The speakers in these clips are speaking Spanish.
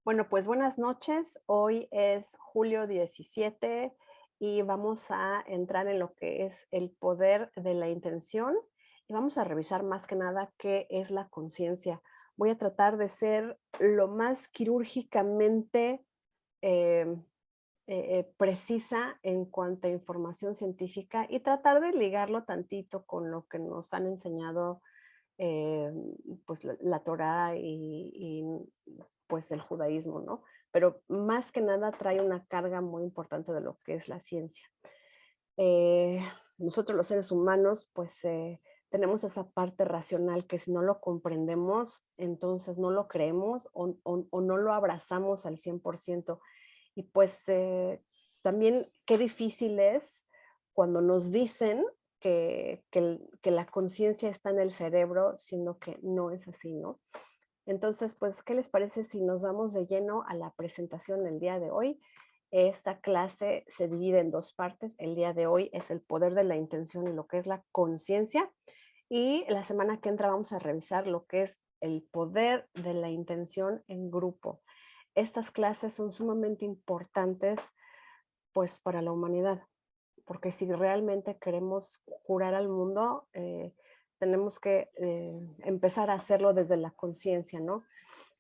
Bueno, pues buenas noches. Hoy es julio 17 y vamos a entrar en lo que es el poder de la intención y vamos a revisar más que nada qué es la conciencia. Voy a tratar de ser lo más quirúrgicamente eh, precisa en cuanto a información científica y tratar de ligarlo tantito con lo que nos han enseñado eh, pues la Torá pues el judaísmo, ¿no? Pero más que nada trae una carga muy importante de lo que es la ciencia. Eh, Nosotros los seres humanos, pues tenemos esa parte racional que si no lo comprendemos, entonces no lo creemos o no lo abrazamos al 100%. Y pues también qué difícil es cuando nos dicen que la conciencia está en el cerebro, sino que no es así, ¿no? Entonces, pues, ¿qué les parece si nos vamos de lleno a la presentación del día de hoy? Esta clase se divide en dos partes. El día de hoy es el poder de la intención y lo que es la conciencia. Y la semana que entra vamos a revisar lo que es el poder de la intención en grupo. Estas clases son sumamente importantes, pues, para la humanidad, porque si realmente queremos curar al mundo, tenemos que empezar a hacerlo desde la conciencia, ¿no?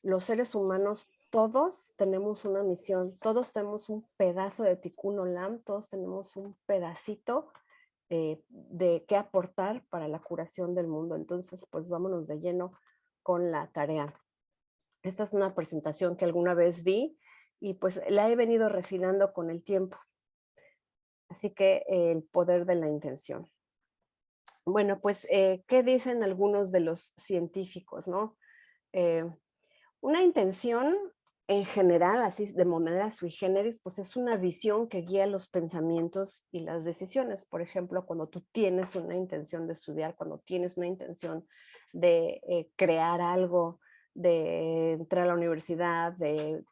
Los seres humanos, todos tenemos una misión, todos tenemos un pedazo de Tikkun Olam, todos tenemos un pedacito de qué aportar para la curación del mundo. Entonces, pues vámonos de lleno con la tarea. Esta es una presentación que alguna vez di y pues la he venido refinando con el tiempo. Así que el poder de la intención. Bueno, pues, ¿qué dicen algunos de los científicos, no? Eh, una intención en general, así de manera sui generis, pues es una visión que guía los pensamientos y las decisiones. Por ejemplo, cuando tú tienes una intención de estudiar, cuando tienes una intención de crear algo, de entrar a la universidad, de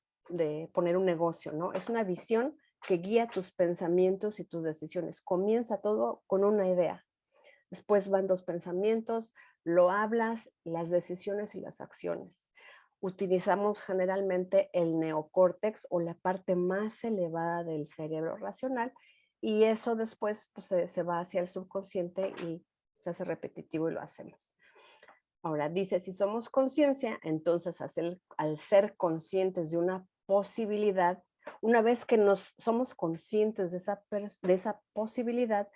poner un negocio, ¿no? Es una visión que guía tus pensamientos y tus decisiones. Comienza todo con una idea. Después van dos pensamientos, lo hablas, las decisiones y las acciones. Utilizamos generalmente el neocórtex o la parte más elevada del cerebro racional y eso después pues, se va hacia el subconsciente y se hace repetitivo y lo hacemos. Ahora, dice, si somos conciencia, entonces al ser conscientes de una posibilidad, una vez que nos somos conscientes de esa posibilidad,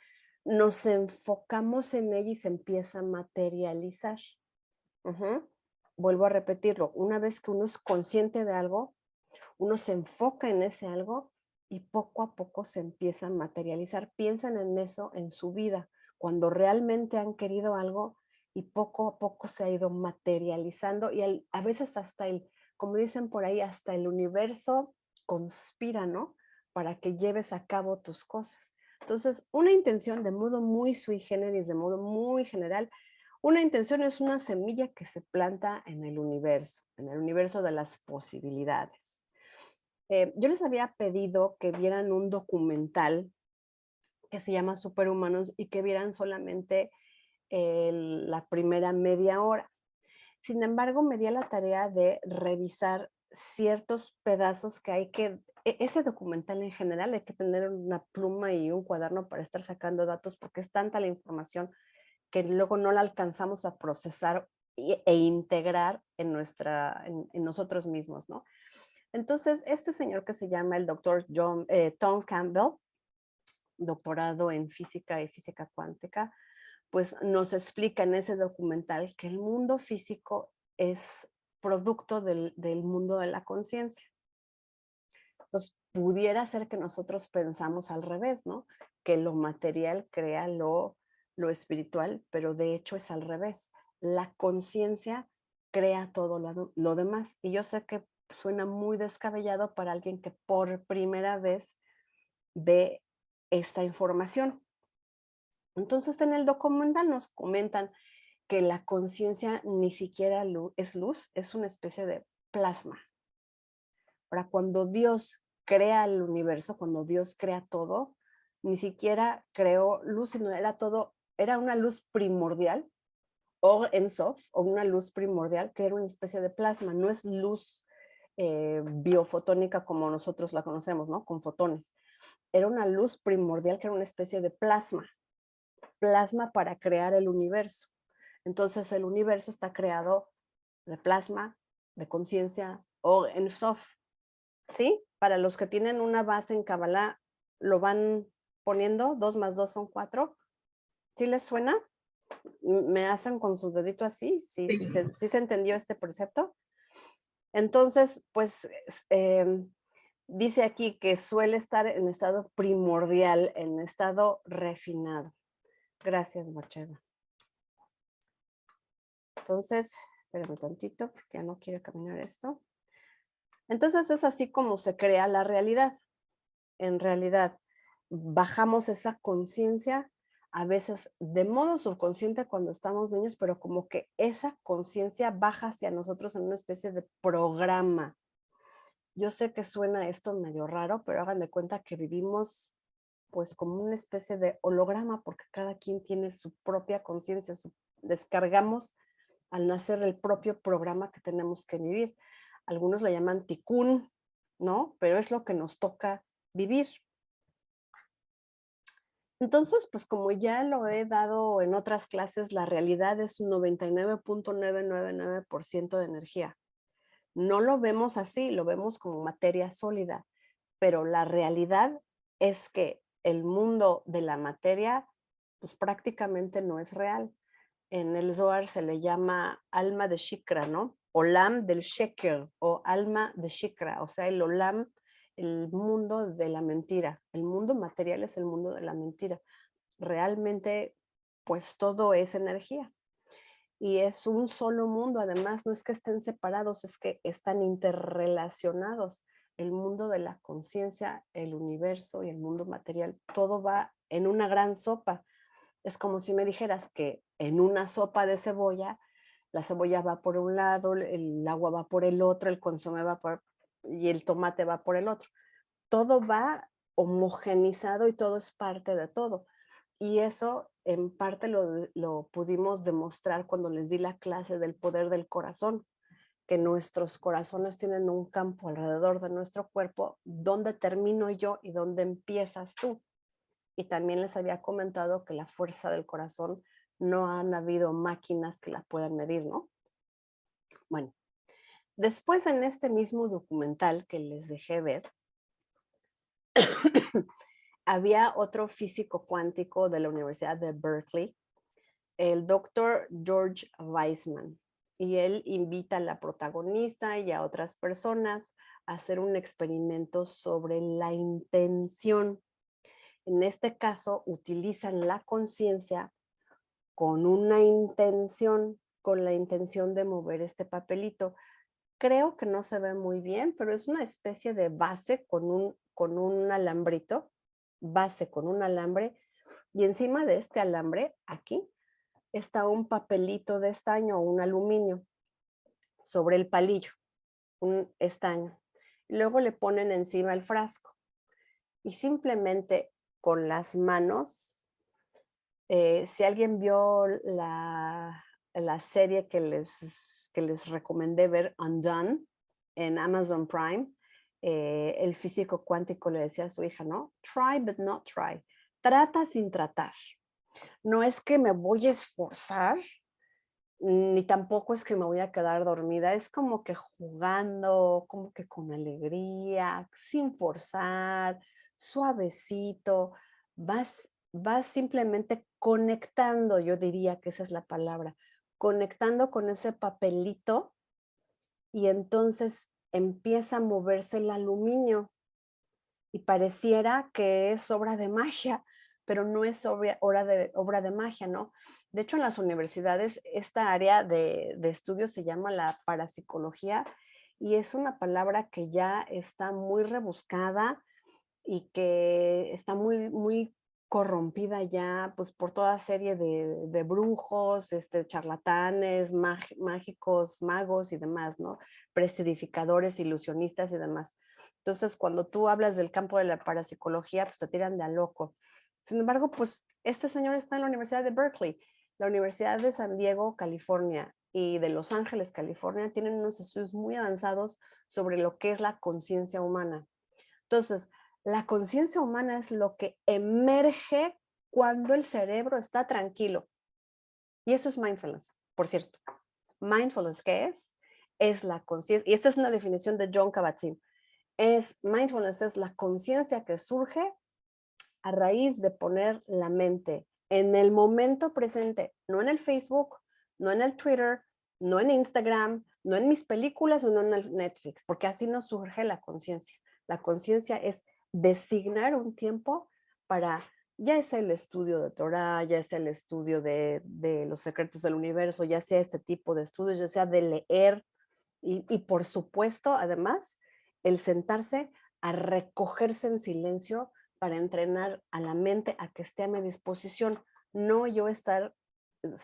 nos enfocamos en ella y se empieza a materializar. Ujú. Vuelvo a repetirlo, una vez que uno es consciente de algo, uno se enfoca en ese algo y poco a poco se empieza a materializar. Piensan en eso en su vida, cuando realmente han querido algo y poco a poco se ha ido materializando y a veces hasta como dicen por ahí, hasta el universo conspira, ¿no? Para que lleves a cabo tus cosas. Entonces, una intención de modo muy sui generis, de modo muy general, una intención es una semilla que se planta en el universo de las posibilidades. Yo les había pedido que vieran un documental que se llama Superhumanos y que vieran solamente la primera media hora. Sin embargo, me di a la tarea de revisar ciertos pedazos que ese documental en general hay que tener una pluma y un cuaderno para estar sacando datos porque es tanta la información que luego no la alcanzamos a procesar e integrar en nosotros mismos, ¿no? Entonces, este señor que se llama el doctor Tom Campbell, doctorado en física y física cuántica, pues nos explica en ese documental que el mundo físico es producto del mundo de la conciencia. Entonces, pudiera ser que nosotros pensamos al revés, ¿no? Que lo material crea lo espiritual, pero de hecho es al revés. La conciencia crea todo lo demás. Y yo sé que suena muy descabellado para alguien que por primera vez ve esta información. Entonces, en el documental nos comentan que la conciencia ni siquiera es luz, es una especie de plasma. Ahora, cuando Dios crea el universo, cuando Dios crea todo, ni siquiera creó luz, sino era todo, era una luz primordial, o en Sof, o una luz primordial, que era una especie de plasma, no es luz biofotónica como nosotros la conocemos, ¿no? Con fotones. Era una luz primordial que era una especie de plasma, plasma para crear el universo. Entonces el universo está creado de plasma, de conciencia o en soft, ¿sí? Para los que tienen una base en Kabbalah, lo van poniendo, 2 más 2 son 4. ¿Sí les suena? ¿Me hacen con su dedito así? Sí, sí se entendió este precepto. Entonces, pues, dice aquí que suele estar en estado primordial, en estado refinado. Gracias, Mocheda. Entonces, espérame tantito porque ya no quiere caminar esto. Entonces es así como se crea la realidad. En realidad, bajamos esa conciencia a veces de modo subconsciente cuando estamos niños, pero como que esa conciencia baja hacia nosotros en una especie de programa. Yo sé que suena esto medio raro, pero hagan de cuenta que vivimos pues como una especie de holograma porque cada quien tiene su propia conciencia, descargamos al nacer el propio programa que tenemos que vivir. Algunos le llaman ticún, ¿no? Pero es lo que nos toca vivir. Entonces, pues como ya lo he dado en otras clases, la realidad es un 99.999% de energía. No lo vemos así, lo vemos como materia sólida, pero la realidad es que el mundo de la materia, pues prácticamente no es real. En el Zohar se le llama alma de Shikra, ¿no? Olam del Sheker o alma de Shikra, o sea, el Olam, el mundo de la mentira. El mundo material es el mundo de la mentira. Realmente, pues todo es energía y es un solo mundo. Además, no es que estén separados, es que están interrelacionados. El mundo de la conciencia, el universo y el mundo material, todo va en una gran sopa. Es como si me dijeras que en una sopa de cebolla, la cebolla va por un lado, el agua va por el otro, el consomé va por y el tomate va por el otro. Todo va homogenizado y todo es parte de todo. Y eso en parte lo pudimos demostrar cuando les di la clase del poder del corazón, que nuestros corazones tienen un campo alrededor de nuestro cuerpo, donde termino yo y donde empiezas tú. Y también les había comentado que la fuerza del corazón no han habido máquinas que la puedan medir, ¿no? Bueno, después en este mismo documental que les dejé ver, había otro físico cuántico de la Universidad de Berkeley, el doctor George Weissman, y él invita a la protagonista y a otras personas a hacer un experimento sobre la intención. En este caso, utilizan la conciencia con una intención, con la intención de mover este papelito. Creo que no se ve muy bien, pero es una especie de base con un alambrito, base con un alambre, y encima de este alambre, aquí, está un papelito de estaño o un aluminio sobre el palillo, un estaño. Luego le ponen encima el frasco y simplemente con las manos, si alguien vio la serie que les recomendé ver, Undone, en Amazon Prime, el físico cuántico le decía a su hija, ¿no? Try but not try. Trata sin tratar. No es que me voy a esforzar, ni tampoco es que me voy a quedar dormida, es como que jugando, como que con alegría, sin forzar, suavecito, vas simplemente conectando, yo diría que esa es la palabra, conectando con ese papelito y entonces empieza a moverse el aluminio y pareciera que es obra de magia, pero no es obra de magia, ¿no? De hecho, en las universidades, esta área de estudio se llama la parapsicología y es una palabra que ya está muy rebuscada y que está muy corrompida ya pues por toda serie de brujos, charlatanes, mágicos, magos y demás, ¿no? Prestidificadores, ilusionistas y demás. Entonces, cuando tú hablas del campo de la parapsicología, pues te tiran de a loco. Sin embargo, pues este señor está en la Universidad de Berkeley, la Universidad de San Diego, California, y de Los Ángeles, California, tienen unos estudios muy avanzados sobre lo que es la conciencia humana. Entonces, la conciencia humana es lo que emerge cuando el cerebro está tranquilo. Y eso es mindfulness, por cierto. Mindfulness, ¿qué es? Es la conciencia, y esta es una definición de John Kabat-Zinn. Mindfulness es la conciencia que surge a raíz de poner la mente en el momento presente, no en el Facebook, no en el Twitter, no en Instagram, no en mis películas o no en el Netflix, porque así no surge la conciencia. La conciencia es designar un tiempo para, ya sea el estudio de Torah, ya sea el estudio de los secretos del universo, ya sea este tipo de estudios, ya sea de leer y por supuesto, además, el sentarse a recogerse en silencio para entrenar a la mente a que esté a mi disposición, no yo estar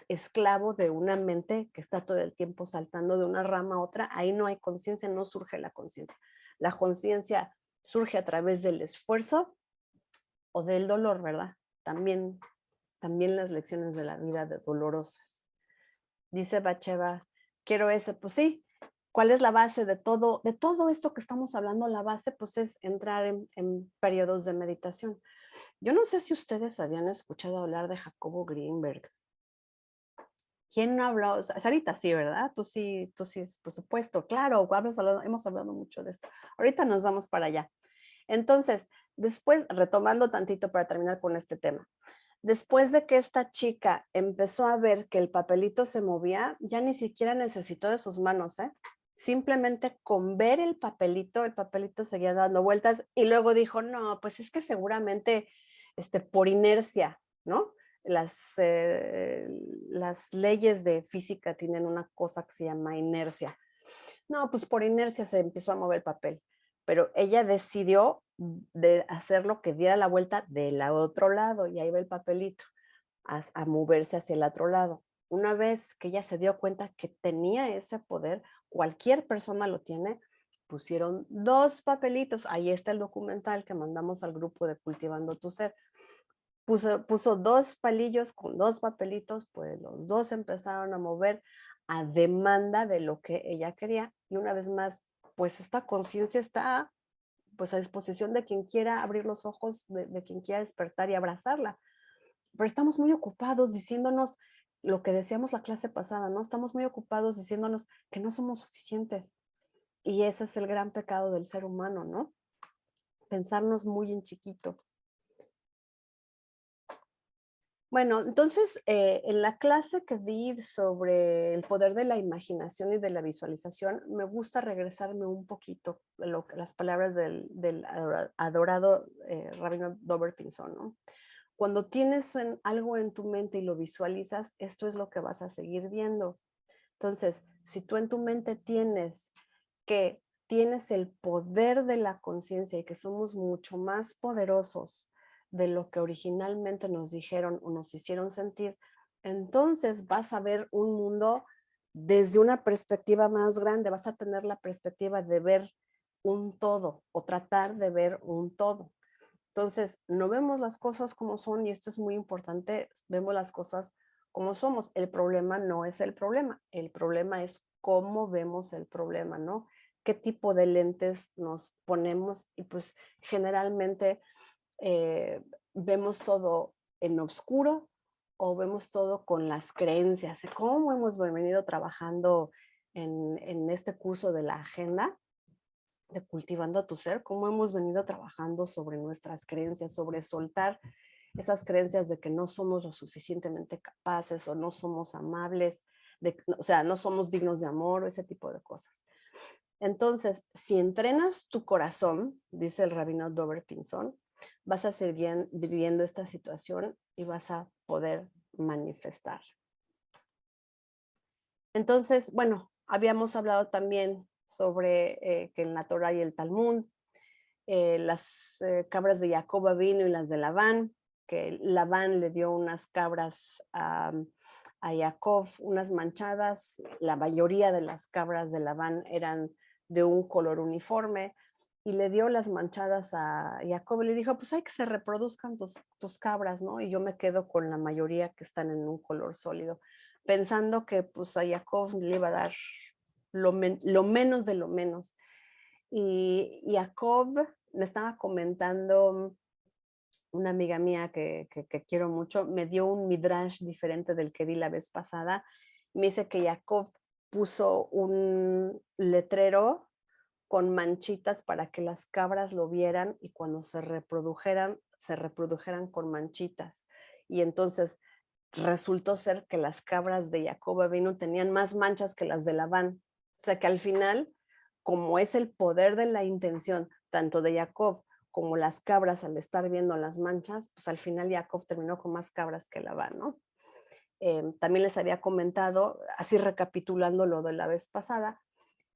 esclavo de una mente que está todo el tiempo saltando de una rama a otra. Ahí no hay conciencia, no surge la conciencia. La conciencia surge a través del esfuerzo o del dolor, ¿verdad? También, también las lecciones de la vida de dolorosas. Dice Bacheva, quiero ese, pues sí. ¿Cuál es la base de todo esto que estamos hablando? La base pues es entrar en periodos de meditación. Yo no sé si ustedes habían escuchado hablar de Jacobo Greenberg. ¿Quién no ha hablado? Sarita, sí, ¿verdad? Tú sí, por supuesto, claro, hemos hablado mucho de esto. Ahorita nos vamos para allá. Entonces, después, retomando tantito para terminar con este tema, después de que esta chica empezó a ver que el papelito se movía, ya ni siquiera necesitó de sus manos, ¿eh? Simplemente con ver el papelito seguía dando vueltas y luego dijo, no, pues es que seguramente por inercia, ¿no? Las leyes de física tienen una cosa que se llama inercia. No, pues por inercia se empezó a mover el papel, pero ella decidió de hacer lo que diera la vuelta del otro lado y ahí va el papelito a moverse hacia el otro lado. Una vez que ella se dio cuenta que tenía ese poder, cualquier persona lo tiene, pusieron 2 papelitos, ahí está el documental que mandamos al grupo de Cultivando tu Ser, puso 2 palillos con 2 papelitos, pues los 2 empezaron a mover a demanda de lo que ella quería y una vez más, pues esta conciencia está pues a disposición de quien quiera abrir los ojos, de quien quiera despertar y abrazarla. Pero estamos muy ocupados diciéndonos lo que decíamos la clase pasada, ¿no? Estamos muy ocupados diciéndonos que no somos suficientes. Y ese es el gran pecado del ser humano, ¿no? Pensarnos muy en chiquito. Bueno, entonces, en la clase que di sobre el poder de la imaginación y de la visualización, me gusta regresarme un poquito a las palabras del adorado Rabino Dober Pinson, ¿no? Cuando tienes algo en tu mente y lo visualizas, esto es lo que vas a seguir viendo. Entonces, si tú en tu mente tienes el poder de la conciencia y que somos mucho más poderosos de lo que originalmente nos dijeron o nos hicieron sentir, entonces vas a ver un mundo desde una perspectiva más grande, vas a tener la perspectiva de ver un todo o tratar de ver un todo. Entonces, no vemos las cosas como son y esto es muy importante, vemos las cosas como somos. El problema no es el problema es cómo vemos el problema, ¿no? Qué tipo de lentes nos ponemos y pues generalmente vemos todo en oscuro o vemos todo con las creencias. ¿Cómo hemos venido trabajando en este curso de la agenda? De Cultivando a tu Ser, cómo hemos venido trabajando sobre nuestras creencias, sobre soltar esas creencias de que no somos lo suficientemente capaces o no somos amables, o sea, no somos dignos de amor o ese tipo de cosas. Entonces, si entrenas tu corazón, dice el rabino Dober Pinson, vas a seguir viviendo esta situación y vas a poder manifestar. Entonces, bueno, habíamos hablado también sobre que en la Torah hay el Talmud, las cabras de Jacob vino y las de Labán, que Labán le dio unas cabras a Jacob, unas manchadas, la mayoría de las cabras de Labán eran de un color uniforme, y le dio las manchadas a Jacob y le dijo, pues hay que se reproduzcan tus cabras, ¿no? Y yo me quedo con la mayoría que están en un color sólido. pensando que pues a Jacob le iba a dar lo menos de lo menos. Y Jacob me estaba comentando una amiga mía que quiero mucho, me dio un midrash diferente del que di la vez pasada. Me dice que Jacob puso un letrero con manchitas para que las cabras lo vieran y cuando se reprodujeran con manchitas. Y entonces resultó ser que las cabras de Jacob vino tenían más manchas que las de Labán. O sea que al final, como es el poder de la intención, tanto de Jacob como las cabras al estar viendo las manchas, pues al final Jacob terminó con más cabras que Labán, ¿no? También les había comentado, así recapitulando lo de la vez pasada,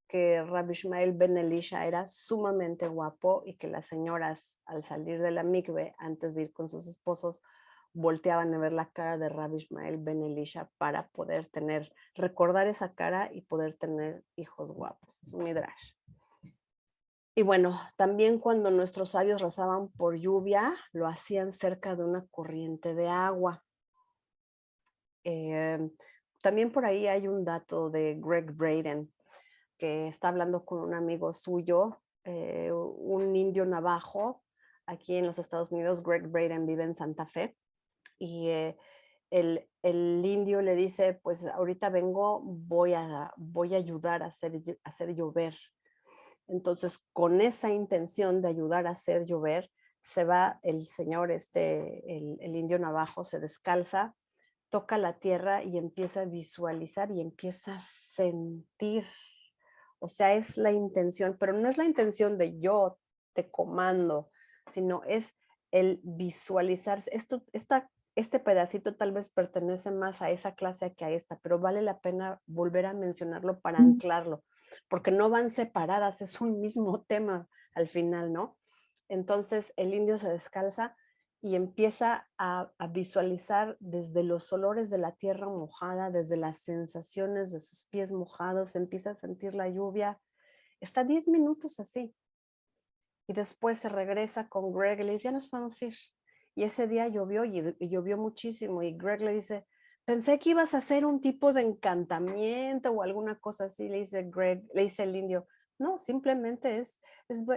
que Rabbi Ishmael Ben Elisha era sumamente guapo y que las señoras al salir de la mikve, antes de ir con sus esposos, volteaban a ver la cara de Rabbi Ishmael Ben Elisha para poder recordar esa cara y poder tener hijos guapos. Es un midrash. Y bueno, también cuando nuestros sabios rezaban por lluvia, lo hacían cerca de una corriente de agua. Eh, También por ahí hay un dato de Greg Braden, que está hablando con un amigo suyo, un indio navajo, aquí en los Estados Unidos. Greg Braden vive en Santa Fe, y el indio le dice, pues ahorita vengo, voy a ayudar a hacer llover. Entonces, con esa intención de ayudar a hacer llover, se va el señor, el indio navajo, se descalza, toca la tierra y empieza a visualizar y empieza a sentir. O sea, es la intención, pero no es la intención de yo te comando, sino es el visualizar. Este pedacito tal vez pertenece más a esa clase que a esta, pero vale la pena volver a mencionarlo para anclarlo, porque no van separadas, es un mismo tema al final, ¿no? Entonces el indio se descalza y empieza a visualizar desde los olores de la tierra mojada, desde las sensaciones de sus pies mojados, empieza a sentir la lluvia. Está 10 minutos así. Y después se regresa con Greg y le dice, ya nos podemos ir. Y ese día llovió y llovió muchísimo. Y Greg le dice, pensé que ibas a hacer un tipo de encantamiento o alguna cosa así. Le dice el indio, no, simplemente es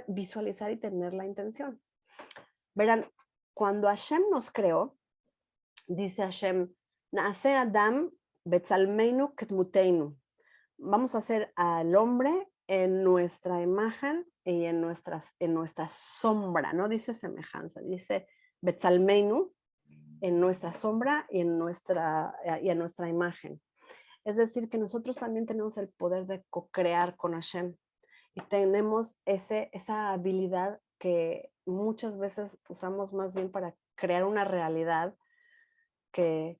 visualizar y tener la intención. Verán, cuando Hashem nos creó, dice Hashem, Naase Adam betzalmeinu ketmuteinu. Vamos a hacer al hombre en nuestra imagen y en nuestra sombra, no dice semejanza, dice betzalmeinu, en nuestra sombra y en nuestra imagen. Es decir, que nosotros también tenemos el poder de co-crear con Hashem y tenemos esa habilidad que muchas veces usamos más bien para crear una realidad que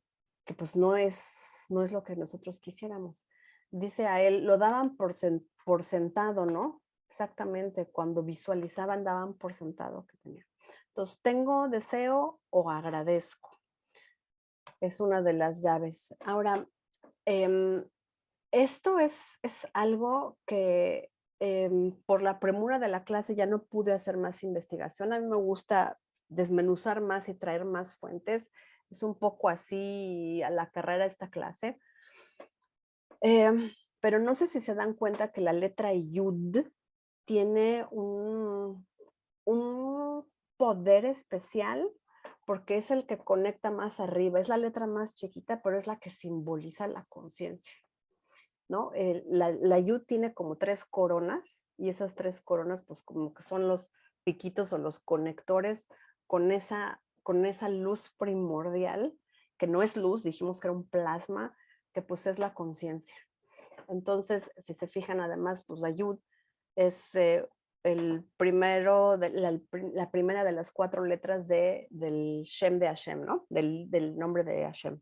pues no es lo que nosotros quisiéramos. Dice a él, lo daban por sentado, ¿no? Exactamente, cuando visualizaban daban por sentado que tenía. Entonces, tengo deseo o agradezco. Es una de las llaves. Ahora, esto es algo que por la premura de la clase ya no pude hacer más investigación. A mí me gusta desmenuzar más y traer más fuentes. Es un poco así a la carrera esta clase. Pero no sé si se dan cuenta que la letra Yud tiene un poder especial porque es el que conecta más arriba. Es la letra más chiquita, pero es la que simboliza la conciencia, ¿no? La Yud tiene como 3 coronas y esas 3 coronas pues como que son los piquitos o los conectores con esa luz primordial, que no es luz, dijimos que era un plasma, que pues es la conciencia. Entonces, si se fijan además, pues la Yud es el primero, la primera de las 4 letras del Shem de Hashem, ¿no? Del nombre de Hashem.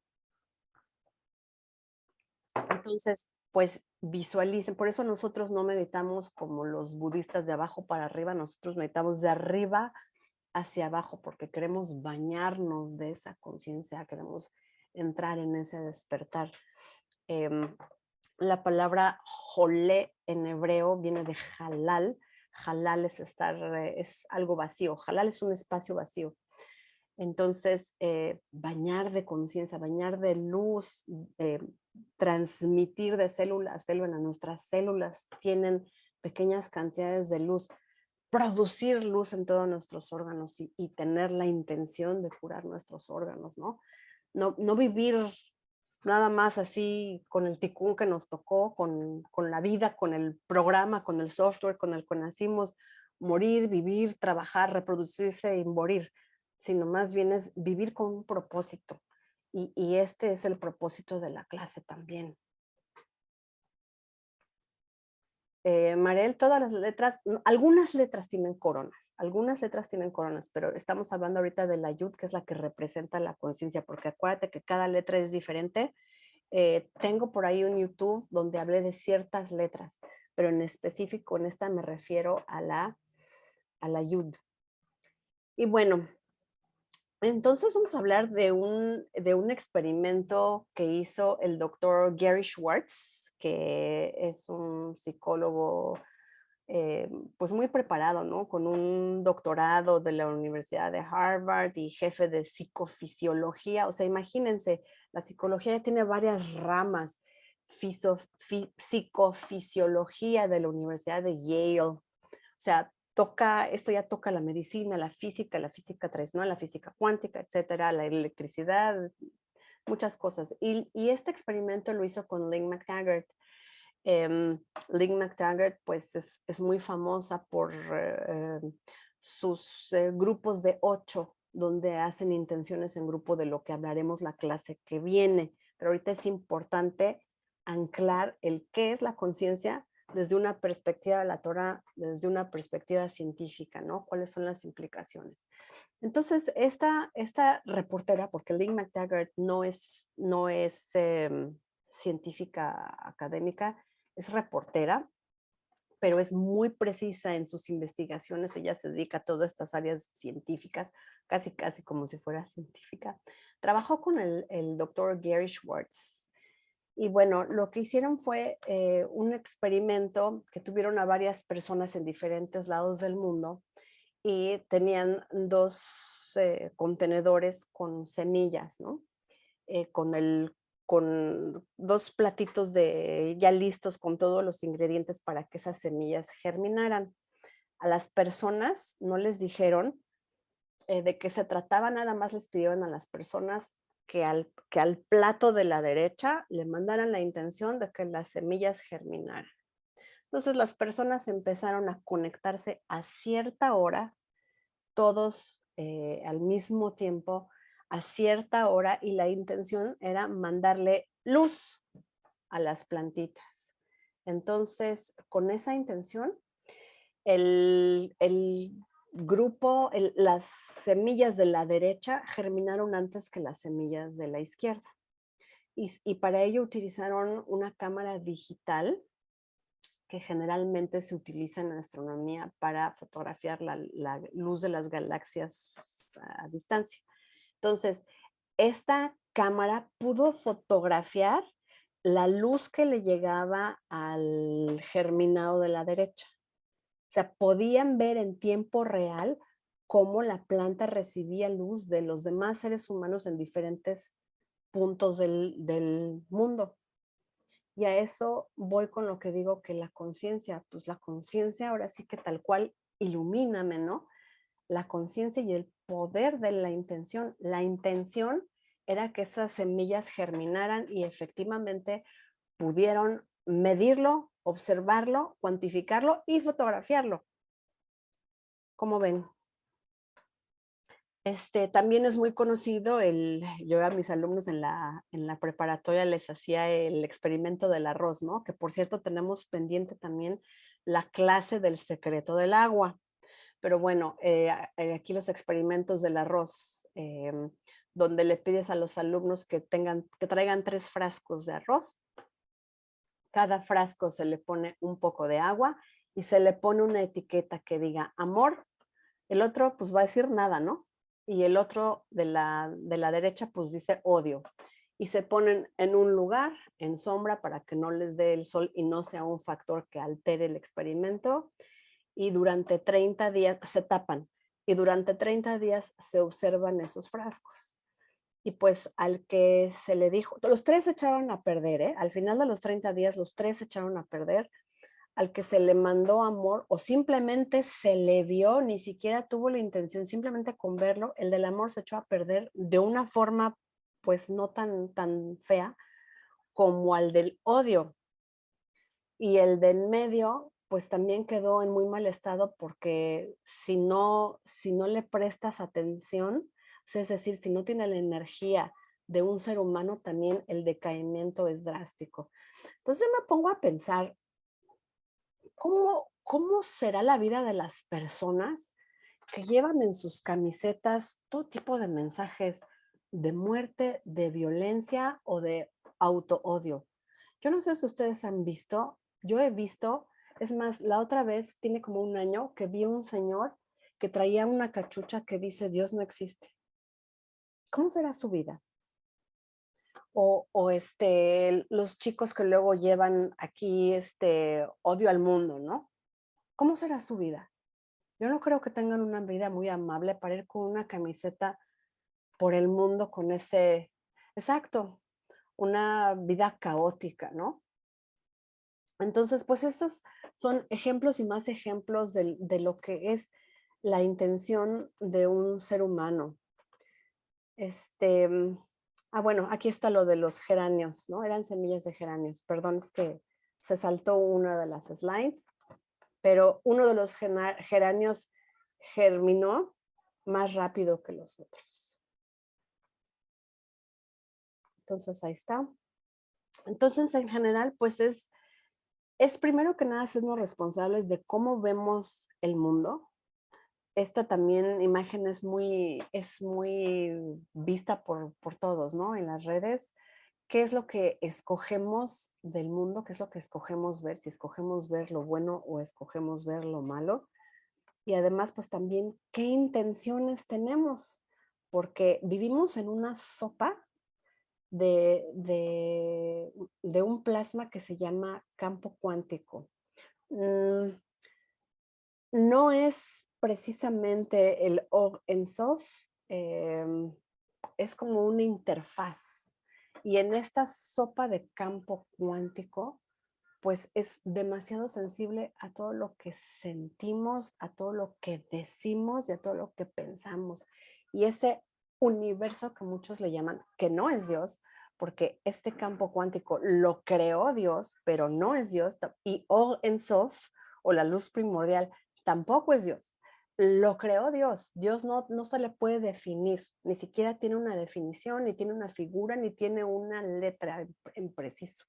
Entonces, pues visualicen, por eso nosotros no meditamos como los budistas de abajo para arriba, nosotros meditamos de arriba hacia abajo porque queremos bañarnos de esa conciencia, queremos entrar en ese despertar. La palabra jolé en hebreo viene de halal. Halal es algo vacío, halal es un espacio vacío. Entonces, bañar de conciencia, bañar de luz, eh, transmitir de célula a célula. Nuestras células tienen pequeñas cantidades de luz, producir luz en todos nuestros órganos y tener la intención de curar nuestros órganos, ¿no? No vivir nada más así con el ticún que nos tocó, con la vida, con el programa, con el software con el que nacimos, morir, vivir, trabajar, reproducirse y morir, sino más bien es vivir con un propósito. Y este es el propósito de la clase también. Marel, todas las letras, algunas letras tienen coronas, pero estamos hablando ahorita de la yud, que es la que representa la conciencia, porque acuérdate que cada letra es diferente. Tengo por ahí un YouTube donde hablé de ciertas letras, pero en específico en esta me refiero a la yud. Y bueno, entonces vamos a hablar de un experimento que hizo el doctor Gary Schwartz, que es un psicólogo pues muy preparado, ¿no? Con un doctorado de la Universidad de Harvard y jefe de psicofisiología. O sea, imagínense, la psicología tiene varias ramas. Psicofisiología de la Universidad de Yale. O sea, esto ya toca la medicina, la física tradicional, la física cuántica, etcétera, la electricidad, muchas cosas. Y este experimento lo hizo con Lynn McTaggart. Lynn McTaggart pues es muy famosa por sus grupos de 8, donde hacen intenciones en grupo, de lo que hablaremos la clase que viene. Pero ahorita es importante anclar el qué es la conciencia desde una perspectiva de la Torah, desde una perspectiva científica, ¿no? ¿Cuáles son las implicaciones? Entonces, esta reportera, porque Lynn McTaggart no es científica académica, es reportera, pero es muy precisa en sus investigaciones. Ella se dedica a todas estas áreas científicas, casi, casi como si fuera científica. Trabajó con el doctor Gary Schwartz. Y bueno, lo que hicieron fue un experimento que tuvieron a varias personas en diferentes lados del mundo y tenían 2 contenedores con semillas, ¿no? Con 2 platitos ya listos con todos los ingredientes para que esas semillas germinaran. A las personas no les dijeron de qué se trataba, nada más les pidieron a las personas que al plato de la derecha le mandaran la intención de que las semillas germinaran. Entonces las personas empezaron a conectarse a cierta hora, todos al mismo tiempo, a cierta hora, y la intención era mandarle luz a las plantitas. Entonces, con esa intención, el grupo, las semillas de la derecha germinaron antes que las semillas de la izquierda. Y para ello utilizaron una cámara digital que generalmente se utiliza en astronomía para fotografiar la luz de las galaxias a distancia. Entonces, esta cámara pudo fotografiar la luz que le llegaba al germinado de la derecha. O sea, podían ver en tiempo real cómo la planta recibía luz de los demás seres humanos en diferentes puntos del mundo. Y a eso voy con lo que digo, que la conciencia, pues la conciencia ahora sí que tal cual, ilumíname, ¿no? La conciencia y el poder de la intención. La intención era que esas semillas germinaran y efectivamente pudieron medirlo, observarlo, cuantificarlo y fotografiarlo. ¿Cómo ven? También es muy conocido yo a mis alumnos en la preparatoria les hacía el experimento del arroz, ¿no? Que por cierto tenemos pendiente también la clase del secreto del agua. Pero bueno, aquí los experimentos del arroz, donde le pides a los alumnos que traigan 3 frascos de arroz. Cada frasco se le pone un poco de agua y se le pone una etiqueta que diga amor. El otro pues va a decir nada, ¿no? Y el otro de la derecha pues dice odio. Y se ponen en un lugar, en sombra, para que no les dé el sol y no sea un factor que altere el experimento. Y durante 30 días se tapan. y durante 30 días se observan esos frascos. Y pues al que se le dijo, los tres se echaron a perder, ¿eh? Al final de los 30 días, los tres se echaron a perder. Al que se le mandó amor o simplemente se le vio, ni siquiera tuvo la intención, simplemente con verlo, el del amor se echó a perder de una forma pues no tan fea como al del odio. Y el de en medio, pues también quedó en muy mal estado porque si no le prestas atención, o sea, es decir, si no tiene la energía de un ser humano, también el decaimiento es drástico. Entonces yo me pongo a pensar, ¿cómo será la vida de las personas que llevan en sus camisetas todo tipo de mensajes de muerte, de violencia o de autoodio? Yo no sé si ustedes han visto, yo he visto, es más, la otra vez, tiene como un año, que vi un señor que traía una cachucha que dice Dios no existe. ¿Cómo será su vida? Los chicos que luego llevan aquí odio al mundo, ¿no? ¿Cómo será su vida? Yo no creo que tengan una vida muy amable para ir con una camiseta por el mundo con ese, exacto, una vida caótica, ¿no? Entonces, pues esos son ejemplos y más ejemplos de lo que es la intención de un ser humano. Este, mm, bueno, aquí está lo de los geranios, ¿no? Eran semillas de geranios. Perdón, es que se saltó una de las slides, pero uno de los geranios germinó más rápido que los otros. Entonces, ahí está. Entonces, en general, pues es primero que nada sernos responsables de cómo vemos el mundo. Esta también imagen es muy vista por todos, ¿no? En las redes. ¿Qué es lo que escogemos del mundo? ¿Qué es lo que escogemos ver? Si escogemos ver lo bueno o escogemos ver lo malo. Y además, pues también, ¿qué intenciones tenemos? Porque vivimos en una sopa de, de, de un plasma que se llama campo cuántico. Mm, no es precisamente el Og en Sof, es como una interfaz. Y en esta sopa de campo cuántico, pues es demasiado sensible a todo lo que sentimos, a todo lo que decimos y a todo lo que pensamos. Y ese universo que muchos le llaman, que no es Dios, porque este campo cuántico lo creó Dios, pero no es Dios, y O en Sof, o la luz primordial, tampoco es Dios. Lo creó Dios. Dios no se le puede definir, ni siquiera tiene una definición, ni tiene una figura, ni tiene una letra en preciso.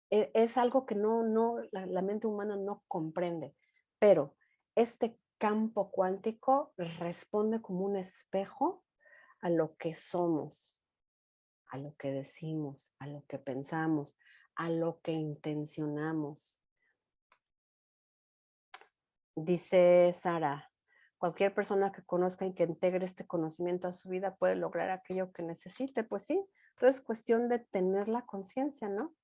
Es algo que la mente humana no comprende, pero este campo cuántico responde como un espejo a lo que somos, a lo que decimos, a lo que pensamos, a lo que intencionamos. Dice Sara, cualquier persona que conozca y que integre este conocimiento a su vida puede lograr aquello que necesite. Pues sí, entonces es cuestión de tener la conciencia, ¿no?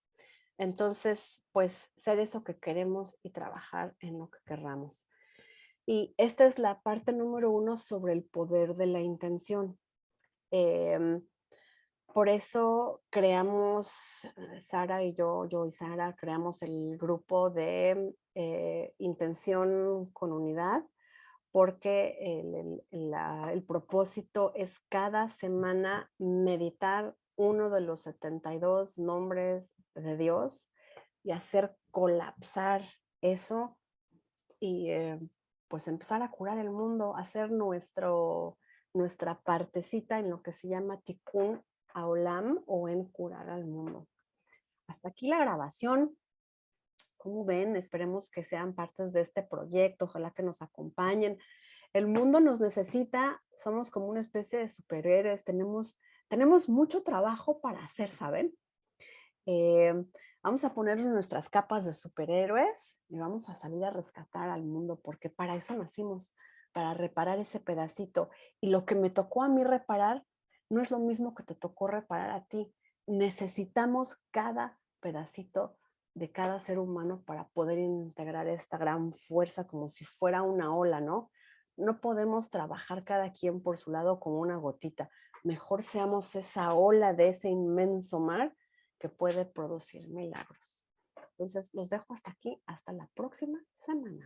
Entonces, pues ser eso que queremos y trabajar en lo que querramos. Y esta es la parte número 1 sobre el poder de la intención. Em, por eso creamos, Sara y yo y Sara, creamos el grupo de intención con unidad, porque el propósito es cada semana meditar uno de los 72 nombres de Dios y hacer colapsar eso y pues empezar a curar el mundo, hacer nuestra partecita en lo que se llama Tikkun Olam o en curar al mundo. Hasta aquí la grabación. Como ven, esperemos que sean partes de este proyecto, ojalá que nos acompañen. El mundo nos necesita, somos como una especie de superhéroes, tenemos mucho trabajo para hacer, ¿saben? Eh, vamos a ponernos nuestras capas de superhéroes y vamos a salir a rescatar al mundo, porque para eso nacimos, para reparar ese pedacito. Y lo que me tocó a mí reparar no es lo mismo que te tocó reparar a ti. Necesitamos cada pedacito de cada ser humano para poder integrar esta gran fuerza como si fuera una ola, ¿no? No podemos trabajar cada quien por su lado como una gotita. Mejor seamos esa ola de ese inmenso mar que puede producir milagros. Entonces, los dejo hasta aquí. Hasta la próxima semana.